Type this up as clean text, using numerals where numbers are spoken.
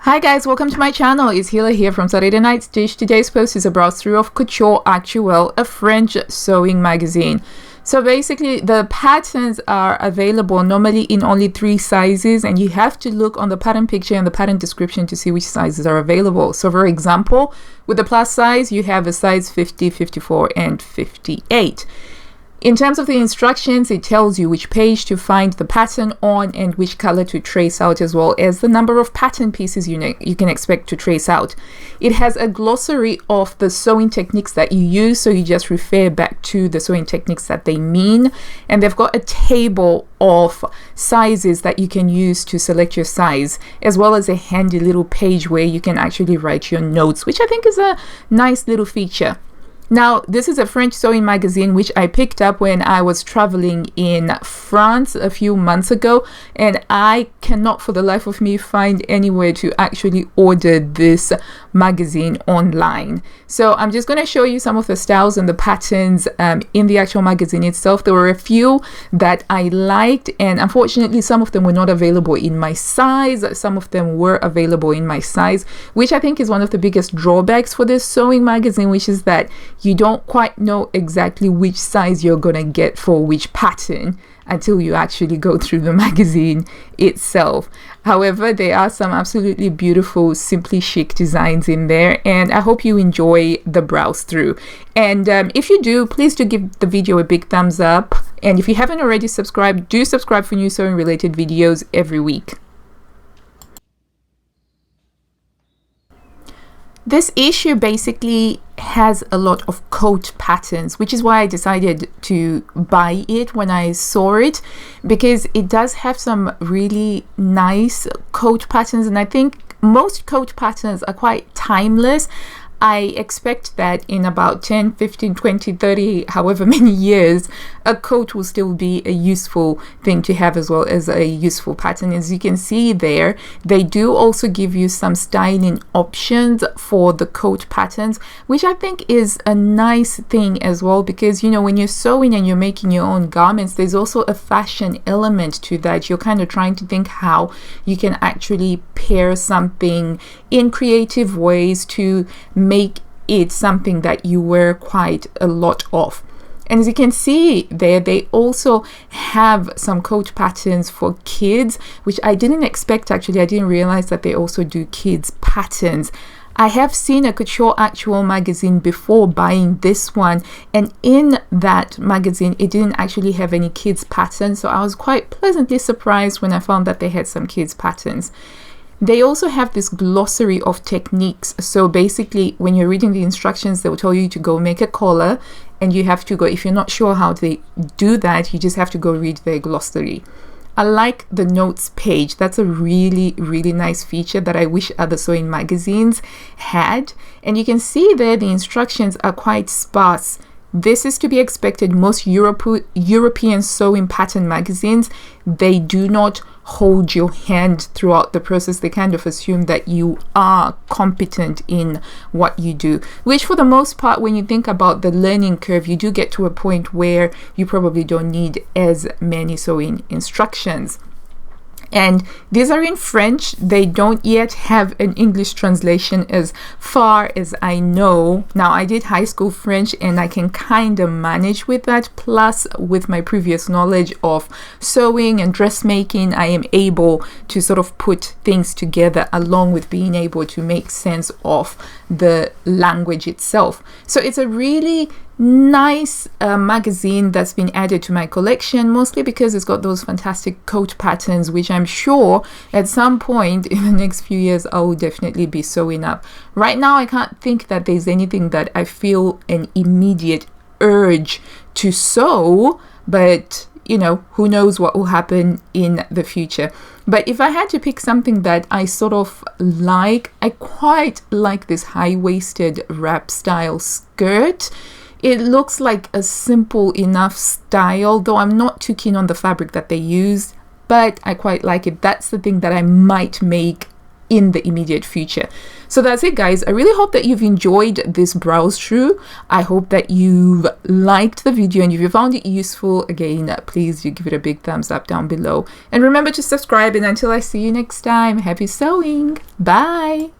Hi guys, welcome to my channel. It's Hila here from Saturday Night Stitch. Today's post is a browse through of Couture Actuelle, a French sewing magazine. So basically the patterns are available normally in only 3 sizes, and you have to look on the pattern picture and the pattern description to see which sizes are available. So for example, with the plus size you have a size 50, 54 and 58. In terms of the instructions, it tells you which page to find the pattern on and which color to trace out, as well as the number of pattern pieces you can expect to trace out. It has a glossary of the sewing techniques that you use, so you just refer back to the sewing techniques that they mean. And they've got a table of sizes that you can use to select your size, as well as a handy little page where you can actually write your notes, which I think is a nice little feature. Now, this is a French sewing magazine which I picked up when I was traveling in France a few months ago, and I cannot for the life of me find anywhere to actually order this magazine online. So I'm just going to show you some of the styles and the patterns in the actual magazine itself. There were a few that I liked, and unfortunately some of them were not available in my size. Some of them were available in my size, which I think is one of the biggest drawbacks for this sewing magazine, which is that you don't quite know exactly which size you're gonna get for which pattern until you actually go through the magazine itself. However, there are some absolutely beautiful, simply chic designs in there, and I hope you enjoy the browse through. And if you do, please do give the video a big thumbs up, and if you haven't already subscribed, do subscribe for new sewing related videos every week. This issue basically has a lot of coat patterns, which is why I decided to buy it when I saw it, because it does have some really nice coat patterns, and I think most coat patterns are quite timeless. I expect that in about 10, 15, 20, 30, however many years, a coat will still be a useful thing to have, as well as a useful pattern. As you can see there, they do also give you some styling options for the coat patterns, which I think is a nice thing as well, because you know, when you're sewing and you're making your own garments, there's also a fashion element to that. You're kind of trying to think how you can actually pair something in creative ways to make it something that you wear quite a lot of. And as you can see there, they also have some coat patterns for kids, which I didn't expect actually. I didn't realize that they also do kids patterns. I have seen a Couture Actuelle magazine before buying this one, and in that magazine it didn't actually have any kids patterns, so I was quite pleasantly surprised when I found that they had some kids patterns. They also have this glossary of techniques. So basically, when you're reading the instructions, they will tell you to go make a collar, and you have to go, if you're not sure how they do that, you just have to go read their glossary. I like the notes page. That's a really, really nice feature that I wish other sewing magazines had. And you can see there the instructions are quite sparse. This is to be expected. Most European sewing pattern magazines, they do not hold your hand throughout the process. They kind of assume that you are competent in what you do, which for the most part, when you think about the learning curve, you do get to a point where you probably don't need as many sewing instructions. And these are in French. They don't yet have an English translation as far as I know. Now, I did high school French and I can kind of manage with that. Plus, with my previous knowledge of sewing and dressmaking, I am able to sort of put things together along with being able to make sense of the language itself. So it's a really nice magazine that's been added to my collection, mostly because it's got those fantastic coat patterns, which I'm sure at some point in the next few years I will definitely be sewing up. Right now I can't think that there's anything that I feel an immediate urge to sew, but you know, who knows what will happen in the future. But if I had to pick something that I sort of like, I quite like this high-waisted wrap style skirt. It looks like a simple enough style, though I'm not too keen on the fabric that they used, but I quite like it. That's the thing that I might make in the immediate future. So that's it, guys. I really hope that you've enjoyed this browse through. I hope that you've liked the video, and if you found it useful, again, please do give it a big thumbs up down below, and remember to subscribe. And until I see you next time, happy sewing. Bye.